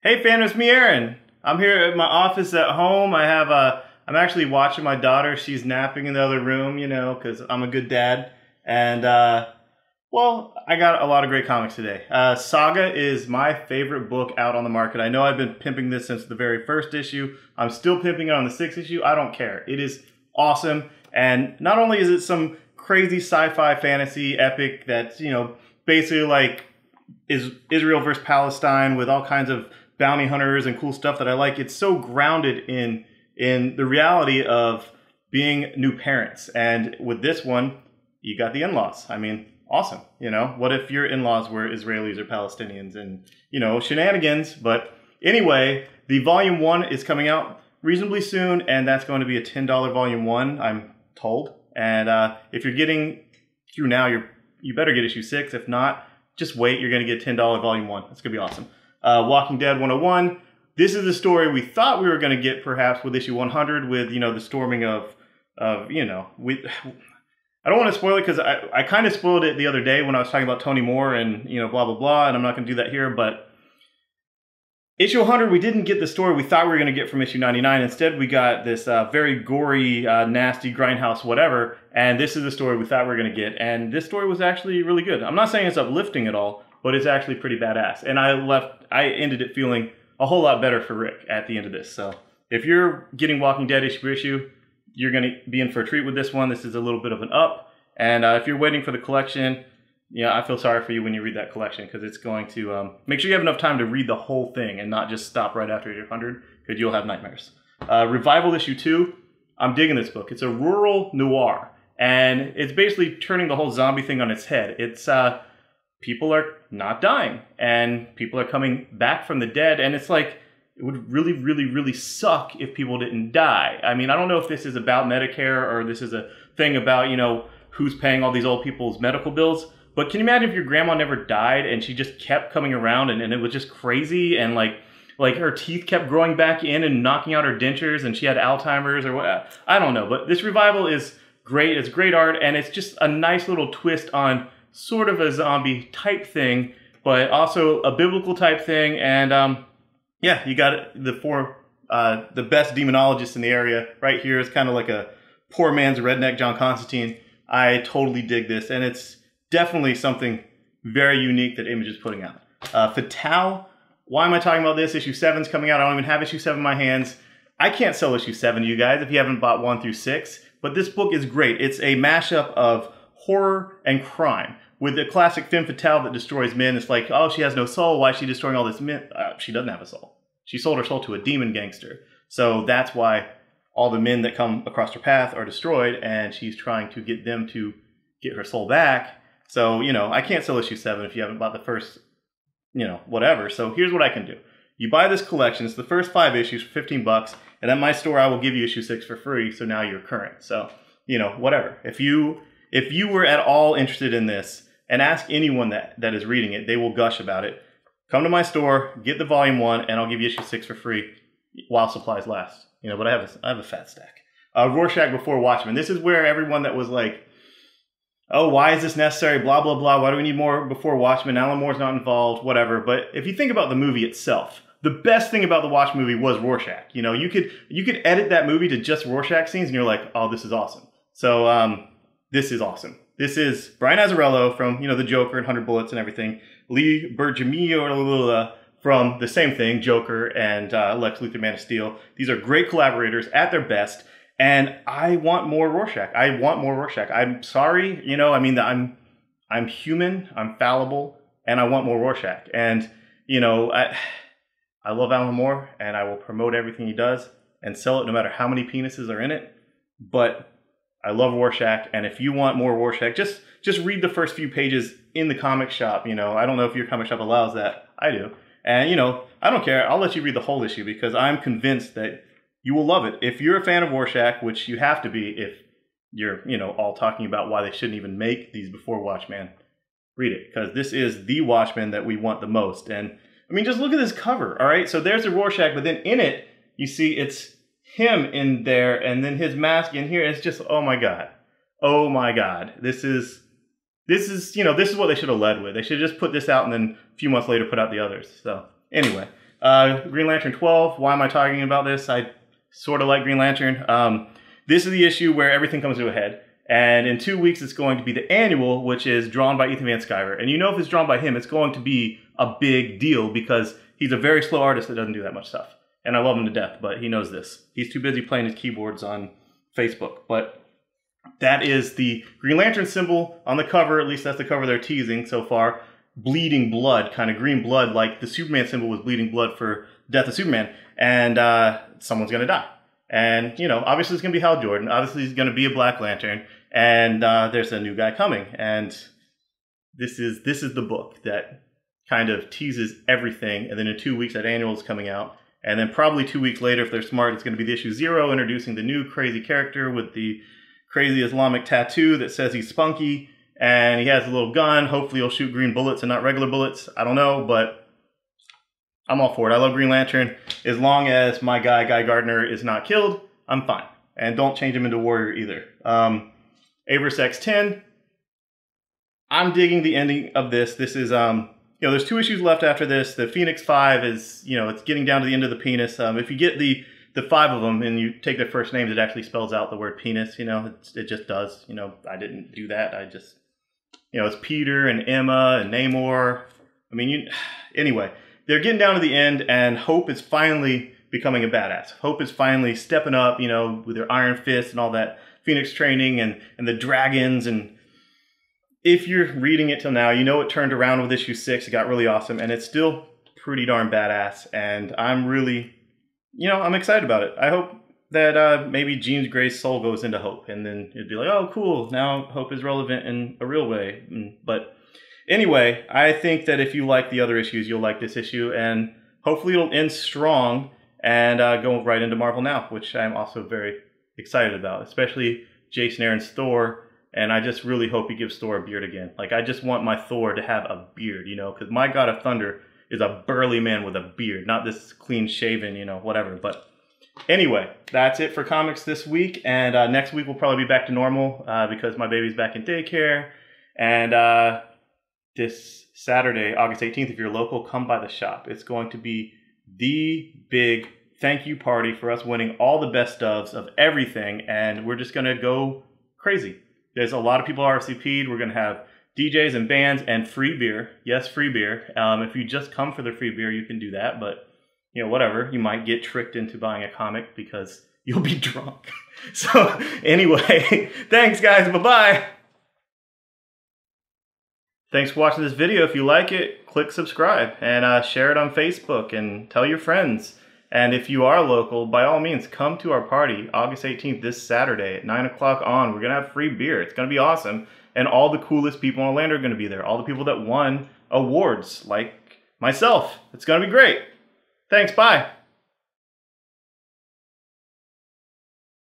Hey Fandom, it's me, Aaron. I'm here at my office at home. I'm actually watching my daughter. She's napping in the other room, you know, because I'm a good dad. And, well, I got a lot of great comics today. Saga is my favorite book out on the market. I know I've been pimping this since the very first issue. I'm still pimping it on the 6th issue. I don't care. It is awesome. And not only is it some crazy sci-fi fantasy epic that's, you know, basically like is Israel versus Palestine with all kinds of bounty hunters and cool stuff that I like. It's so grounded in the reality of being new parents. And with this one, you got the in-laws. I mean, awesome. You know, what if your in-laws were Israelis or Palestinians and, you know, shenanigans. But anyway, the volume 1 is coming out reasonably soon, and that's going to be a $10 volume 1, I'm told. And if you're getting through now, you better get issue 6. If not, just wait. You're going to get $10 volume 1. It's going to be awesome. Walking Dead 101. This is the story we thought we were going to get perhaps with issue 100 with, you know, the storming of you know, I don't want to spoil it because I kind of spoiled it the other day when I was talking about Tony Moore and, you know, blah, blah, blah, and I'm not going to do that here, but issue 100, we didn't get the story we thought we were going to get from issue 99. Instead, we got this very gory, nasty grindhouse whatever, and this is the story we thought we were going to get, and this story was actually really good. I'm not saying it's uplifting at all, but it's actually pretty badass. And I ended it feeling a whole lot better for Rick at the end of this. So if you're getting Walking Dead issue for issue, you're going to be in for a treat with this one. This is a little bit of an up. And if you're waiting for the collection, yeah, I feel sorry for you when you read that collection because it's going to make sure you have enough time to read the whole thing and not just stop right after issue 100 because you'll have nightmares. Revival issue 2, I'm digging this book. It's a rural noir. And it's basically turning the whole zombie thing on its head. It's people are not dying and people are coming back from the dead, and it's like it would really, really, really suck if people didn't die. I mean, I don't know if this is about Medicare or this is a thing about, you know, who's paying all these old people's medical bills, but can you imagine if your grandma never died and she just kept coming around and it was just crazy and like her teeth kept growing back in and knocking out her dentures and she had Alzheimer's or what? I don't know, but this Revival is great. It's great art and it's just a nice little twist on sort of a zombie type thing, but also a biblical type thing. And yeah, you got the best demonologist in the area right here. It's kind of like a poor man's redneck John Constantine. I totally dig this, and it's definitely something very unique that Image is putting out. Fatale. Why am I talking about this? Issue 7's coming out. I don't even have issue 7 in my hands. I can't sell issue 7 to you guys if you haven't bought 1 through 6, but this book is great. It's a mashup of horror and crime. With the classic femme fatale that destroys men, it's like, oh, she has no soul. Why is she destroying all this men? She doesn't have a soul. She sold her soul to a demon gangster. So that's why all the men that come across her path are destroyed, and she's trying to get them to get her soul back. So, you know, I can't sell issue 7 if you haven't bought the first, you know, whatever. So here's what I can do. You buy this collection. It's the first 5 issues for 15 bucks, and at my store, I will give you issue 6 for free, so now you're current. So, you know, whatever. If you were at all interested in this, and ask anyone that is reading it, they will gush about it. Come to my store, get the volume 1, and I'll give you issue 6 for free while supplies last. You know, but I have a fat stack. Rorschach Before Watchmen. This is where everyone that was like, oh, why is this necessary? Blah, blah, blah. Why do we need more Before Watchmen? Alan Moore's not involved, whatever. But if you think about the movie itself, the best thing about the Watchmen movie was Rorschach. You know, you could edit that movie to just Rorschach scenes, and you're like, oh, this is awesome. So this is awesome. This is Brian Azzarello from, you know, the Joker and 100 Bullets and everything. Lee Bergamillo from the same thing, Joker and Lex Luthor, Man of Steel. These are great collaborators at their best, and I want more Rorschach. I want more Rorschach. I'm sorry, you know, I mean, I'm human, I'm fallible, and I want more Rorschach. And, you know, I love Alan Moore, and I will promote everything he does and sell it no matter how many penises are in it, but I love Rorschach, and if you want more Rorschach, just read the first few pages in the comic shop. You know, I don't know if your comic shop allows that. I do. And, you know, I don't care. I'll let you read the whole issue because I'm convinced that you will love it. If you're a fan of Rorschach, which you have to be if you're, you know, all talking about why they shouldn't even make these Before Watchmen, read it because this is the Watchmen that we want the most. And, I mean, just look at this cover, all right? So there's a Rorschach, but then in it, you see it's him in there, and then his mask in here. It's just, oh my god, this is you know, this is what they should have led with. They should have just put this out and then a few months later put out the others. So anyway, Green Lantern 12. Why am I talking about this? I sort of like Green Lantern. This is the issue where everything comes to a head. And in 2 weeks, it's going to be the annual, which is drawn by Ethan Van Sciver. And you know if it's drawn by him, it's going to be a big deal because he's a very slow artist that doesn't do that much stuff. And I love him to death, but he knows this. He's too busy playing his keyboards on Facebook. But that is the Green Lantern symbol on the cover. At least that's the cover they're teasing so far. Bleeding blood, kind of green blood, like the Superman symbol was bleeding blood for Death of Superman. And someone's going to die. And, you know, obviously it's going to be Hal Jordan. Obviously he's going to be a Black Lantern. And there's a new guy coming. And this is the book that kind of teases everything. And then in 2 weeks, that annual is coming out. And then probably 2 weeks later, if they're smart, it's going to be the issue 0, introducing the new crazy character with the crazy Islamic tattoo that says he's spunky. And he has a little gun. Hopefully he'll shoot green bullets and not regular bullets. I don't know, but I'm all for it. I love Green Lantern. As long as my guy, Guy Gardner, is not killed, I'm fine. And don't change him into Warrior either. AvX X10. I'm digging the ending of this. This is, you know, there's 2 issues left after this. The Phoenix 5 is, you know, it's getting down to the end of the penis. If you get the 5 of them and you take their first names, it actually spells out the word penis, you know, it just does. You know, I didn't do that. I just, you know, it's Peter and Emma and Namor. I mean, anyway, they're getting down to the end and Hope is finally becoming a badass. Hope is finally stepping up, you know, with her iron fist and all that Phoenix training and the dragons. And if you're reading it till now, you know it turned around with issue 6. It got really awesome and it's still pretty darn badass. And I'm really, you know, I'm excited about it. I hope that maybe Jean Grey's soul goes into Hope and then it'd be like, oh, cool. Now Hope is relevant in a real way. But anyway, I think that if you like the other issues, you'll like this issue. And hopefully it'll end strong and go right into Marvel Now, which I'm also very excited about, especially Jason Aaron's Thor. And I just really hope he gives Thor a beard again. Like, I just want my Thor to have a beard, you know, because my God of Thunder is a burly man with a beard, not this clean-shaven, you know, whatever. But anyway, that's it for comics this week. And next week we'll probably be back to normal because my baby's back in daycare. And this Saturday, August 18th, if you're local, come by the shop. It's going to be the big thank you party for us winning all the best ofs of everything. And we're just going to go crazy. There's a lot of people RSVP'd. We're going to have DJs and bands and free beer. Yes, free beer. If you just come for the free beer, you can do that. But, you know, whatever. You might get tricked into buying a comic because you'll be drunk. So anyway, thanks guys. Bye-bye. Thanks for watching this video. If you like it, click subscribe and share it on Facebook and tell your friends. And if you are local, by all means, come to our party August 18th this Saturday at 9 o'clock on. We're going to have free beer. It's going to be awesome. And all the coolest people in Orlando are going to be there. All the people that won awards, like myself. It's going to be great. Thanks. Bye.